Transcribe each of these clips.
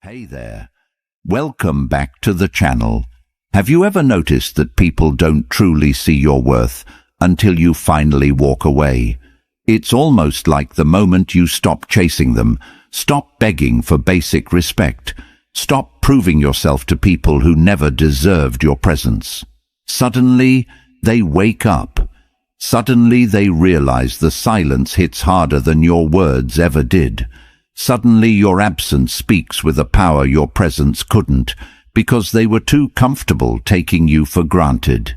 Hey there. Welcome back to the channel. Have you ever noticed that people don't truly see your worth until you finally walk away? It's almost like the moment you stop chasing them, stop begging for basic respect, stop proving yourself to people who never deserved your presence. Suddenly, they wake up. Suddenly, they realize the silence hits harder than your words ever did. Suddenly your absence speaks with a power your presence couldn't, because they were too comfortable taking you for granted.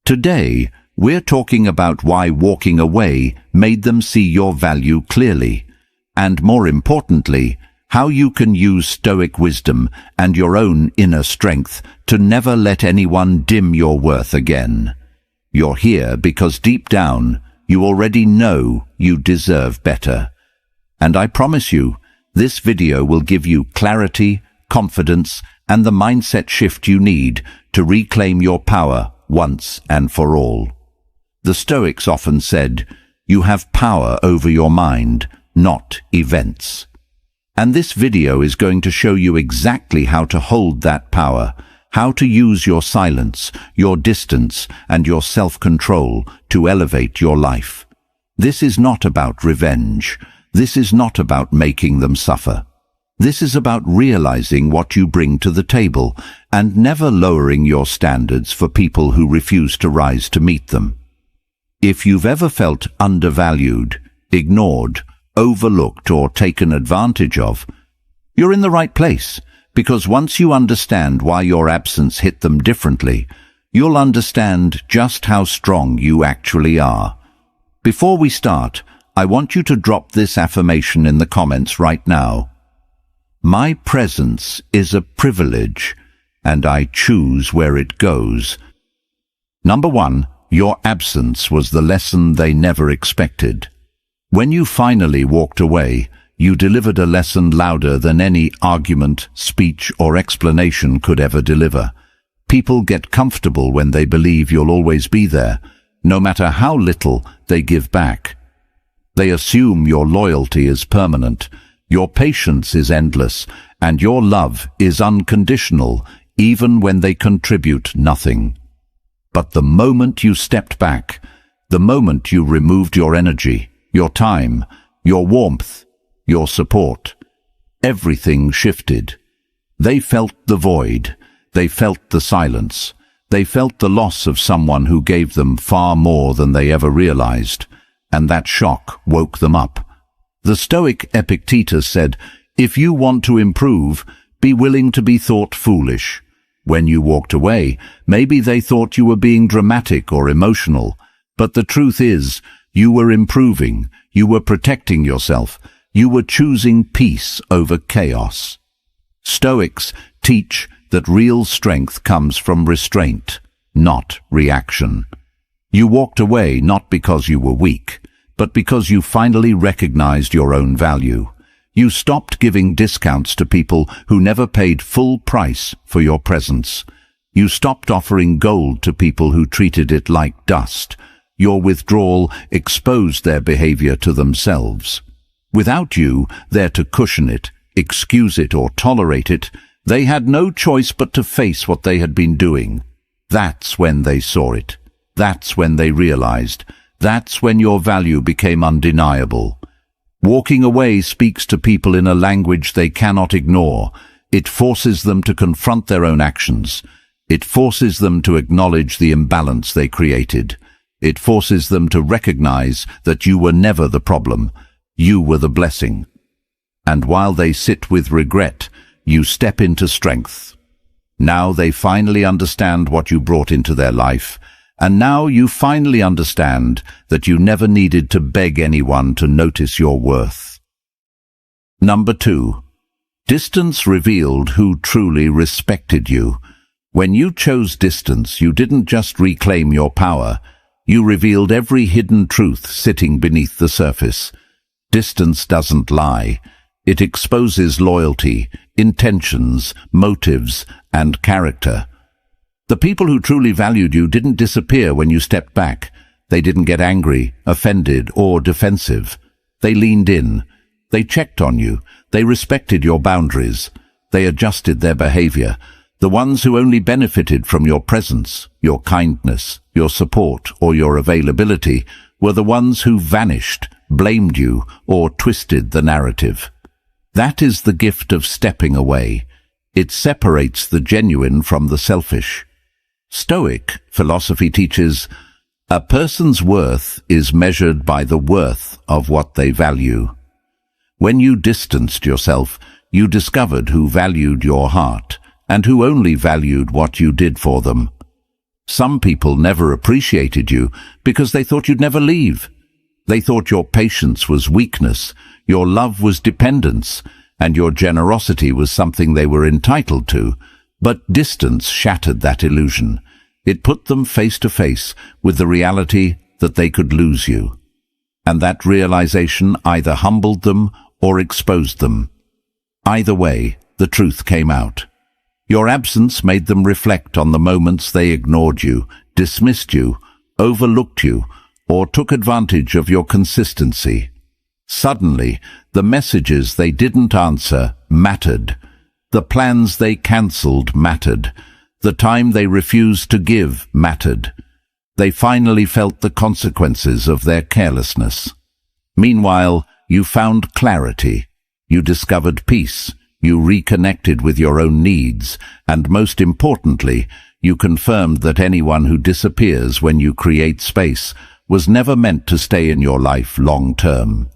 Today, we're talking about why walking away made them see your value clearly, and more importantly, how you can use Stoic wisdom and your own inner strength to never let anyone dim your worth again. You're here because deep down, you already know you deserve better. And I promise you, this video will give you clarity, confidence, and the mindset shift you need to reclaim your power once and for all. The Stoics often said, you have power over your mind, not events. And this video is going to show you exactly how to hold that power, how to use your silence, your distance, and your self-control to elevate your life. This is not about revenge. This is not about making them suffer. This is about realizing what you bring to the table and never lowering your standards for people who refuse to rise to meet them. If you've ever felt undervalued, ignored, overlooked, or taken advantage of, you're in the right place, because once you understand why your absence hit them differently, you'll understand just how strong you actually are. Before we start, I want you to drop this affirmation in the comments right now. My presence is a privilege, and I choose where it goes. Number 1, your absence was the lesson they never expected. When you finally walked away, you delivered a lesson louder than any argument, speech, or explanation could ever deliver. People get comfortable when they believe you'll always be there, no matter how little they give back. They assume your loyalty is permanent, your patience is endless, and your love is unconditional, even when they contribute nothing. But the moment you stepped back, the moment you removed your energy, your time, your warmth, your support, everything shifted. They felt the void, they felt the silence, they felt the loss of someone who gave them far more than they ever realized. And that shock woke them up. The Stoic Epictetus said, if you want to improve, be willing to be thought foolish. When you walked away, maybe they thought you were being dramatic or emotional, but the truth is, you were improving, you were protecting yourself, you were choosing peace over chaos. Stoics teach that real strength comes from restraint, not reaction. You walked away not because you were weak, but because you finally recognized your own value. You stopped giving discounts to people who never paid full price for your presence. You stopped offering gold to people who treated it like dust. Your withdrawal exposed their behavior to themselves. Without you there to cushion it, excuse it, or tolerate it, they had no choice but to face what they had been doing. That's when they saw it. That's when they realized. That's when your value became undeniable. Walking away speaks to people in a language they cannot ignore. It forces them to confront their own actions. It forces them to acknowledge the imbalance they created. It forces them to recognize that you were never the problem. You were the blessing. And while they sit with regret, you step into strength. Now they finally understand what you brought into their life. And now you finally understand that you never needed to beg anyone to notice your worth. Number 2, distance revealed who truly respected you. When you chose distance, you didn't just reclaim your power, you revealed every hidden truth sitting beneath the surface. Distance doesn't lie. It exposes loyalty, intentions, motives, and character. The people who truly valued you didn't disappear when you stepped back. They didn't get angry, offended, or defensive. They leaned in. They checked on you. They respected your boundaries. They adjusted their behavior. The ones who only benefited from your presence, your kindness, your support, or your availability were the ones who vanished, blamed you, or twisted the narrative. That is the gift of stepping away. It separates the genuine from the selfish. Stoic philosophy teaches, a person's worth is measured by the worth of what they value. When you distanced yourself, you discovered who valued your heart and who only valued what you did for them. Some people never appreciated you because they thought you'd never leave. They thought your patience was weakness, your love was dependence, and your generosity was something they were entitled to. But distance shattered that illusion. It put them face to face with the reality that they could lose you. And that realization either humbled them or exposed them. Either way, the truth came out. Your absence made them reflect on the moments they ignored you, dismissed you, overlooked you, or took advantage of your consistency. Suddenly, the messages they didn't answer mattered. The plans they cancelled mattered. The time they refused to give mattered. They finally felt the consequences of their carelessness. Meanwhile, you found clarity. You discovered peace. You reconnected with your own needs. And most importantly, you confirmed that anyone who disappears when you create space was never meant to stay in your life long term.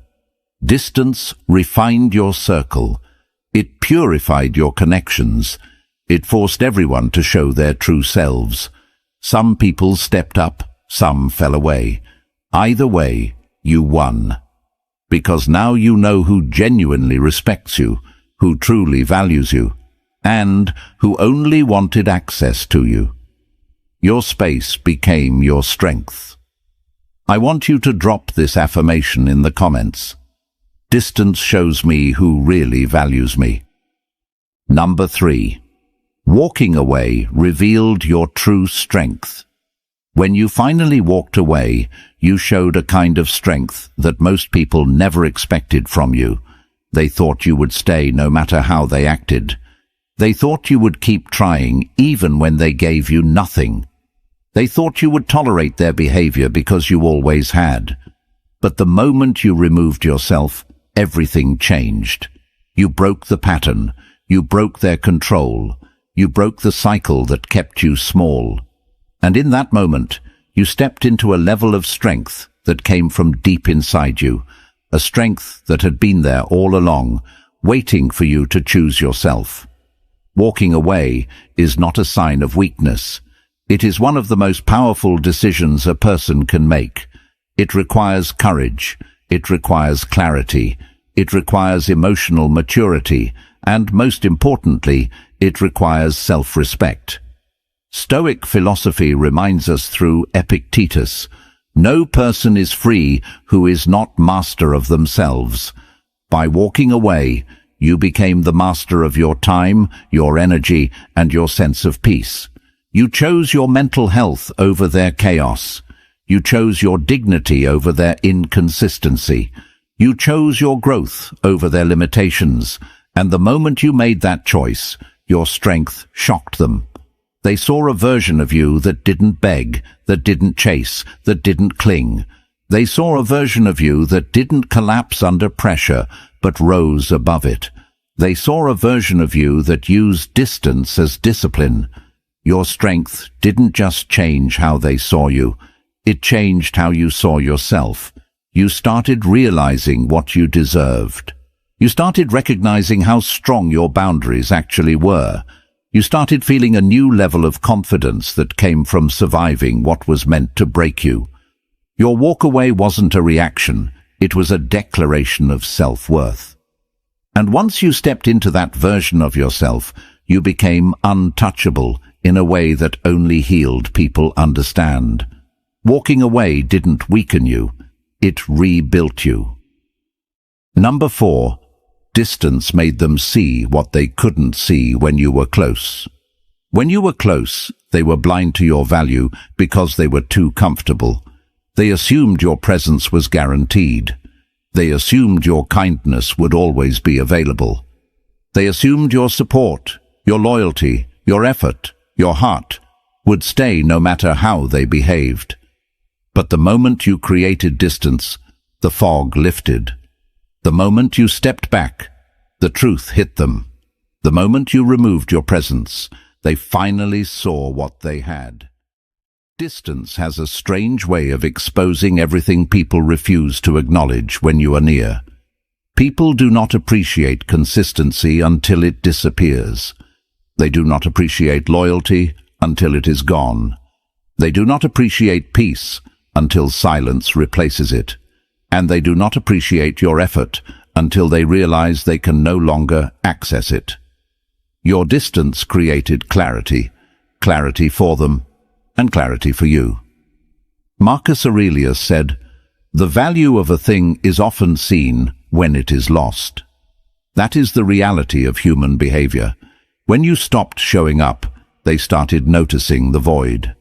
Distance refined your circle. It purified your connections. It forced everyone to show their true selves. Some people stepped up, some fell away. Either way, you won. Because now you know who genuinely respects you, who truly values you, and who only wanted access to you. Your space became your strength. I want you to drop this affirmation in the comments. Distance shows me who really values me. Number 3. Walking away revealed your true strength. When you finally walked away, you showed a kind of strength that most people never expected from you. They thought you would stay no matter how they acted. They thought you would keep trying even when they gave you nothing. They thought you would tolerate their behavior because you always had. But the moment you removed yourself, everything changed. You broke the pattern. You broke their control. You broke the cycle that kept you small. And in that moment, you stepped into a level of strength that came from deep inside you, a strength that had been there all along, waiting for you to choose yourself. Walking away is not a sign of weakness. It is one of the most powerful decisions a person can make. It requires courage. It requires clarity. It requires emotional maturity. And most importantly, it requires self-respect. Stoic philosophy reminds us through Epictetus, no person is free who is not master of themselves. By walking away, you became the master of your time, your energy, and your sense of peace. You chose your mental health over their chaos. You chose your dignity over their inconsistency. You chose your growth over their limitations. And the moment you made that choice, your strength shocked them. They saw a version of you that didn't beg, that didn't chase, that didn't cling. They saw a version of you that didn't collapse under pressure, but rose above it. They saw a version of you that used distance as discipline. Your strength didn't just change how they saw you. It changed how you saw yourself. You started realizing what you deserved. You started recognizing how strong your boundaries actually were. You started feeling a new level of confidence that came from surviving what was meant to break you. Your walk-away wasn't a reaction, it was a declaration of self-worth. And once you stepped into that version of yourself, you became untouchable in a way that only healed people understand. Walking away didn't weaken you, it rebuilt you. Number 4. Distance made them see what they couldn't see when you were close. When you were close, they were blind to your value because they were too comfortable. They assumed your presence was guaranteed. They assumed your kindness would always be available. They assumed your support, your loyalty, your effort, your heart would stay no matter how they behaved. But the moment you created distance, the fog lifted. The moment you stepped back, the truth hit them. The moment you removed your presence, they finally saw what they had. Distance has a strange way of exposing everything people refuse to acknowledge when you are near. People do not appreciate consistency until it disappears. They do not appreciate loyalty until it is gone. They do not appreciate peace until silence replaces it. And they do not appreciate your effort until they realize they can no longer access it. Your distance created clarity, clarity for them, and clarity for you. Marcus Aurelius said, "The value of a thing is often seen when it is lost." That is the reality of human behavior. When you stopped showing up, they started noticing the void.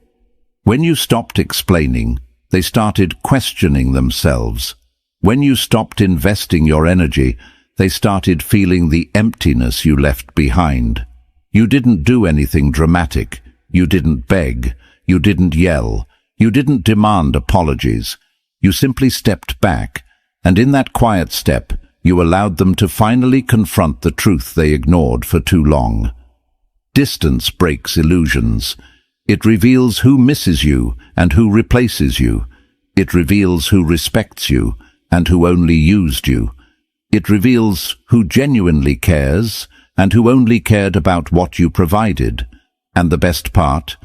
When you stopped explaining, they started questioning themselves. When you stopped investing your energy, they started feeling the emptiness you left behind. You didn't do anything dramatic. You didn't beg. You didn't yell. You didn't demand apologies. You simply stepped back, and in that quiet step, you allowed them to finally confront the truth they ignored for too long. Distance breaks illusions. It reveals who misses you and who replaces you. It reveals who respects you and who only used you. It reveals who genuinely cares and who only cared about what you provided. And the best part,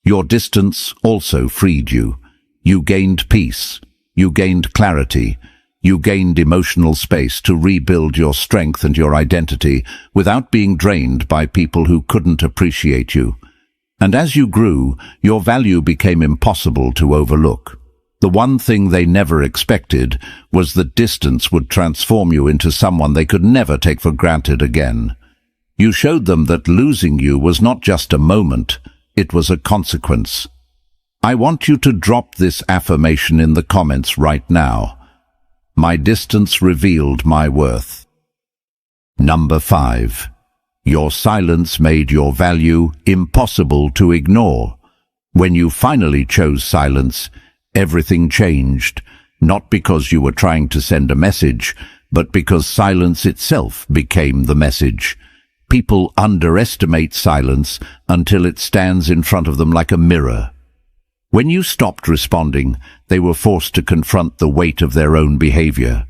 your distance also freed you. You gained peace. You gained clarity. You gained emotional space to rebuild your strength and your identity without being drained by people who couldn't appreciate you. And as you grew, your value became impossible to overlook. The one thing they never expected was that distance would transform you into someone they could never take for granted again. You showed them that losing you was not just a moment, it was a consequence. I want you to drop this affirmation in the comments right now. My distance revealed my worth. Number 5. Your silence made your value impossible to ignore. When you finally chose silence, everything changed, not because you were trying to send a message, but because silence itself became the message. People underestimate silence until it stands in front of them like a mirror. When you stopped responding, they were forced to confront the weight of their own behavior.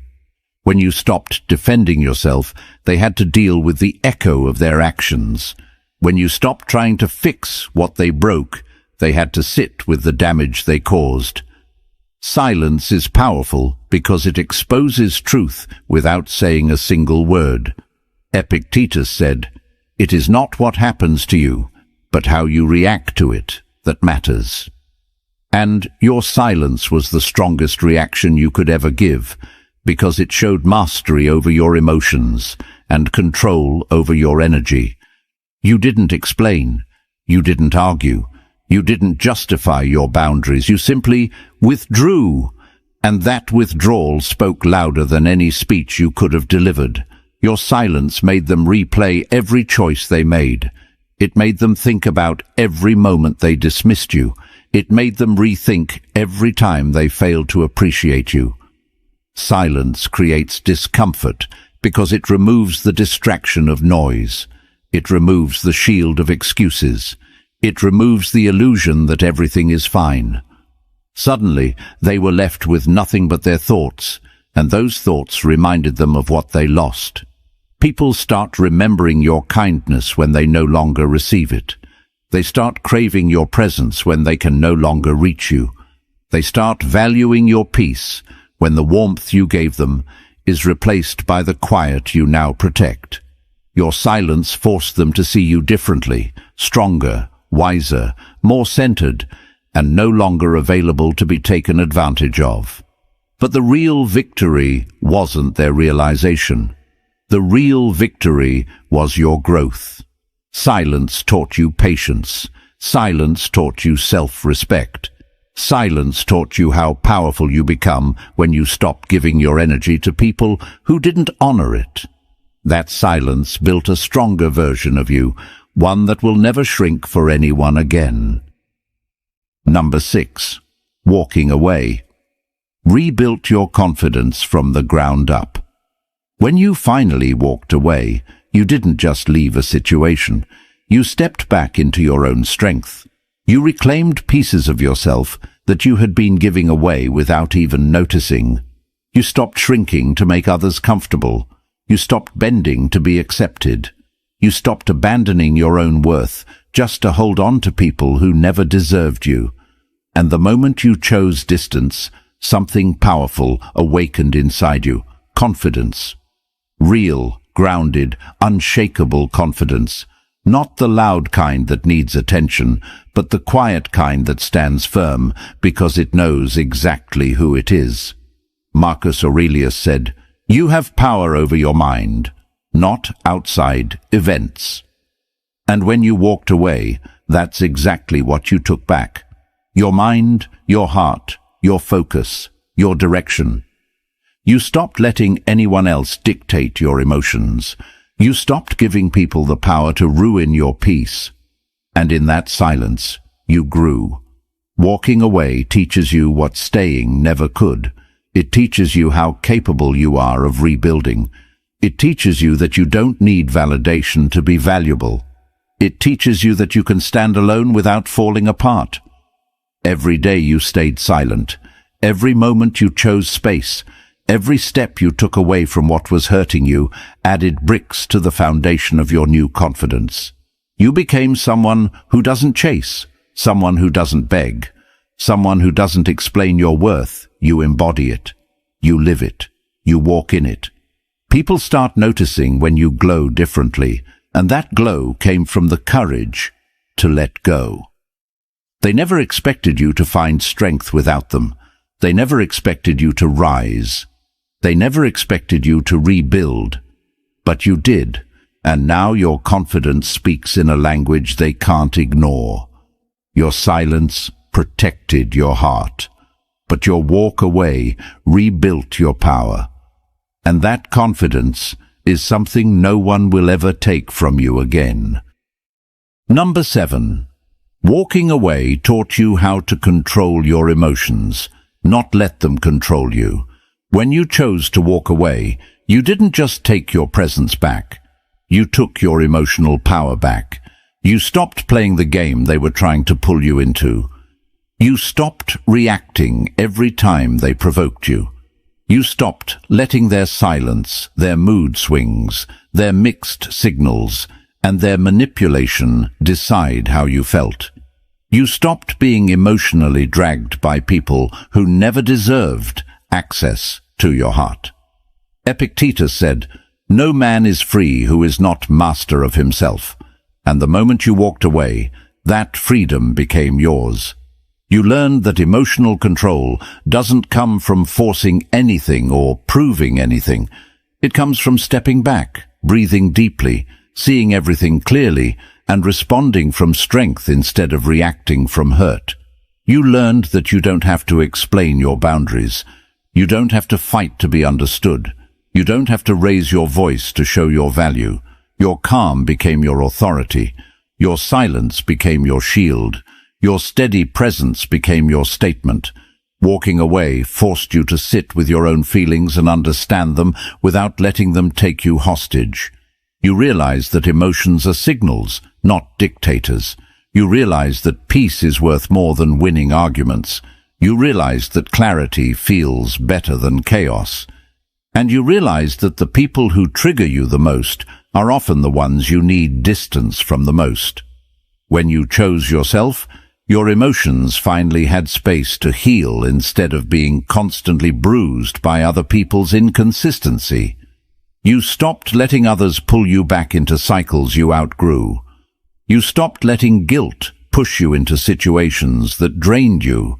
When you stopped defending yourself, they had to deal with the echo of their actions. When you stopped trying to fix what they broke, they had to sit with the damage they caused. Silence is powerful because it exposes truth without saying a single word. Epictetus said, "It is not what happens to you, but how you react to it that matters." And your silence was the strongest reaction you could ever give, because it showed mastery over your emotions and control over your energy. You didn't explain. You didn't argue. You didn't justify your boundaries. You simply withdrew, and that withdrawal spoke louder than any speech you could have delivered. Your silence made them replay every choice they made. It made them think about every moment they dismissed you. It made them rethink every time they failed to appreciate you. Silence creates discomfort because it removes the distraction of noise. It removes the shield of excuses. It removes the illusion that everything is fine. Suddenly, they were left with nothing but their thoughts, and those thoughts reminded them of what they lost. People start remembering your kindness when they no longer receive it. They start craving your presence when they can no longer reach you. They start valuing your peace when the warmth you gave them is replaced by the quiet you now protect. Your silence forced them to see you differently, stronger, wiser, more centered, and no longer available to be taken advantage of. But the real victory wasn't their realization. The real victory was your growth. Silence taught you patience. Silence taught you self-respect. Silence taught you how powerful you become when you stop giving your energy to people who didn't honor it. That silence built a stronger version of you, one that will never shrink for anyone again. Number 6. Walking away. Rebuilt your confidence from the ground up. When you finally walked away, you didn't just leave a situation. You stepped back into your own strength. You reclaimed pieces of yourself that you had been giving away without even noticing. You stopped shrinking to make others comfortable. You stopped bending to be accepted. You stopped abandoning your own worth just to hold on to people who never deserved you. And the moment you chose distance, something powerful awakened inside you. Confidence. Real, grounded, unshakable confidence. Not the loud kind that needs attention, but the quiet kind that stands firm because it knows exactly who it is. Marcus Aurelius said, "You have power over your mind, not outside events." And when you walked away, that's exactly what you took back. Your mind, your heart, your focus, your direction. You stopped letting anyone else dictate your emotions. You stopped giving people the power to ruin your peace. And in that silence, you grew. Walking away teaches you what staying never could. It teaches you how capable you are of rebuilding. It teaches you that you don't need validation to be valuable. It teaches you that you can stand alone without falling apart. Every day you stayed silent. Every moment you chose space. Every step you took away from what was hurting you added bricks to the foundation of your new confidence. You became someone who doesn't chase, someone who doesn't beg, someone who doesn't explain your worth. You embody it. You live it. You walk in it. People start noticing when you glow differently, and that glow came from the courage to let go. They never expected you to find strength without them. They never expected you to rise. They never expected you to rebuild. But you did, and now your confidence speaks in a language they can't ignore. Your silence protected your heart, but your walk away rebuilt your power. And that confidence is something no one will ever take from you again. Number 7. Walking away taught you how to control your emotions, not let them control you. When you chose to walk away, you didn't just take your presence back. You took your emotional power back. You stopped playing the game they were trying to pull you into. You stopped reacting every time they provoked you. You stopped letting their silence, their mood swings, their mixed signals, and their manipulation decide how you felt. You stopped being emotionally dragged by people who never deserved access to your heart. Epictetus said, "No man is free who is not master of himself." And the moment you walked away, that freedom became yours. You learned that emotional control doesn't come from forcing anything or proving anything. It comes from stepping back, breathing deeply, seeing everything clearly, and responding from strength instead of reacting from hurt. You learned that you don't have to explain your boundaries. You don't have to fight to be understood. You don't have to raise your voice to show your value. Your calm became your authority. Your silence became your shield. Your steady presence became your statement. Walking away forced you to sit with your own feelings and understand them without letting them take you hostage. You realized that emotions are signals, not dictators. You realized that peace is worth more than winning arguments. You realized that clarity feels better than chaos. And you realized that the people who trigger you the most are often the ones you need distance from the most. When you chose yourself, your emotions finally had space to heal instead of being constantly bruised by other people's inconsistency. You stopped letting others pull you back into cycles you outgrew. You stopped letting guilt push you into situations that drained you.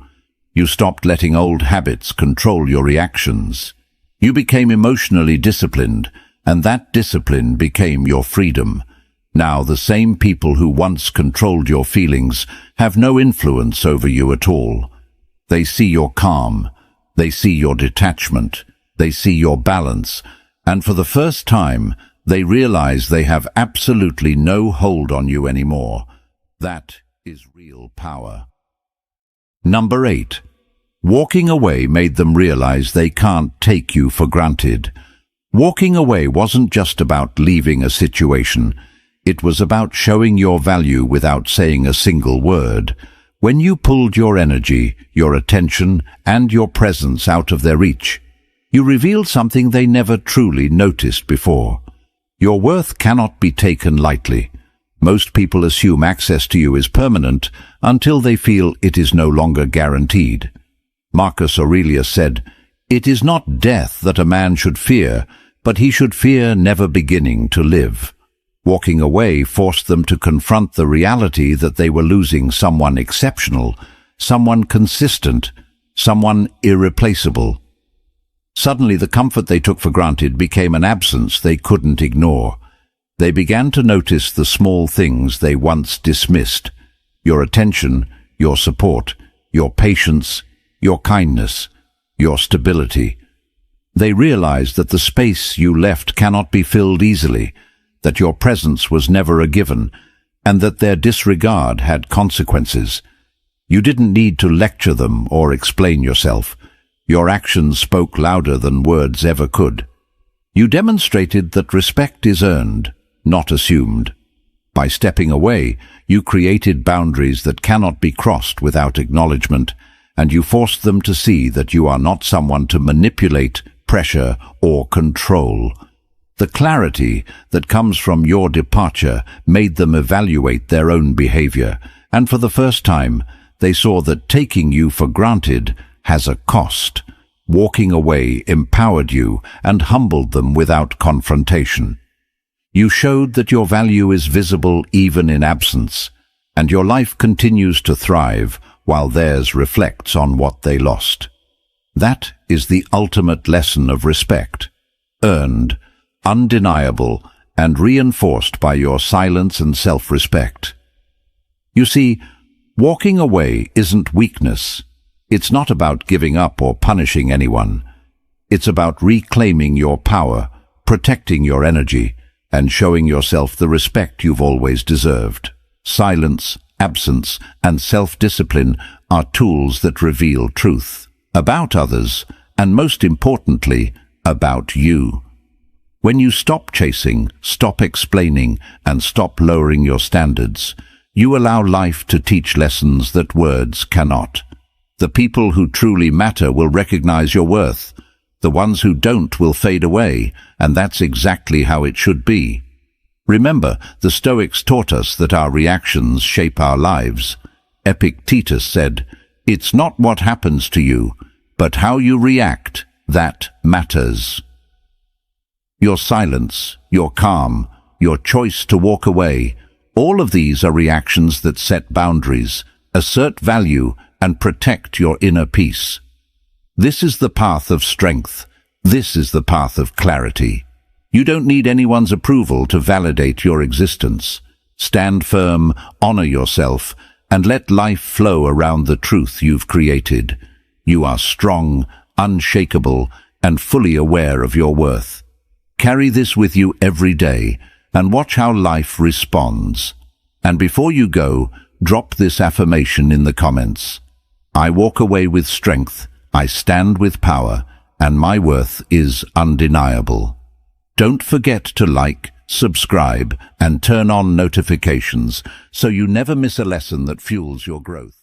You stopped letting old habits control your reactions. You became emotionally disciplined, and that discipline became your freedom. Now the same people who once controlled your feelings have no influence over you at all. They see your calm, they see your detachment, they see your balance, and for the first time, They realize they have absolutely no hold on you anymore. That is real power. Number 8. Walking away made them realize they can't take you for granted. Walking away wasn't just about leaving a situation. It was about showing your value without saying a single word. When you pulled your energy, your attention, and your presence out of their reach, you revealed something they never truly noticed before. Your worth cannot be taken lightly. Most people assume access to you is permanent until they feel it is no longer guaranteed. Marcus Aurelius said, "It is not death that a man should fear, but he should fear never beginning to live." Walking away forced them to confront the reality that they were losing someone exceptional, someone consistent, someone irreplaceable. Suddenly, the comfort they took for granted became an absence they couldn't ignore. They began to notice the small things they once dismissed: your attention, your support, your patience, your kindness, your stability. They realized that the space you left cannot be filled easily, that your presence was never a given, and that their disregard had consequences. You didn't need to lecture them or explain yourself. Your actions spoke louder than words ever could. You demonstrated that respect is earned, not assumed. By stepping away, you created boundaries that cannot be crossed without acknowledgement, and you forced them to see that you are not someone to manipulate, pressure, or control. The clarity that comes from your departure made them evaluate their own behavior, and for the first time, they saw that taking you for granted has a cost. Walking away empowered you and humbled them without confrontation. You showed that your value is visible even in absence, and your life continues to thrive while theirs reflects on what they lost. That is the ultimate lesson of respect, earned, undeniable, and reinforced by your silence and self-respect. You see, walking away isn't weakness. It's not about giving up or punishing anyone. It's about reclaiming your power, protecting your energy, and showing yourself the respect you've always deserved. Silence, absence, and self-discipline are tools that reveal truth about others, and most importantly, about you. When you stop chasing, stop explaining, and stop lowering your standards, you allow life to teach lessons that words cannot. The people who truly matter will recognize your worth. The ones who don't will fade away, and that's exactly how it should be. Remember, the Stoics taught us that our reactions shape our lives. Epictetus said, "It's not what happens to you, but how you react that matters." Your silence, your calm, your choice to walk away, all of these are reactions that set boundaries, assert value, and protect your inner peace. This is the path of strength. This is the path of clarity. You don't need anyone's approval to validate your existence. Stand firm, honor yourself, and let life flow around the truth you've created. You are strong, unshakable, and fully aware of your worth. Carry this with you every day, and watch how life responds. And before you go, drop this affirmation in the comments. I walk away with strength, I stand with power, and my worth is undeniable. Don't forget to like, subscribe, and turn on notifications so you never miss a lesson that fuels your growth.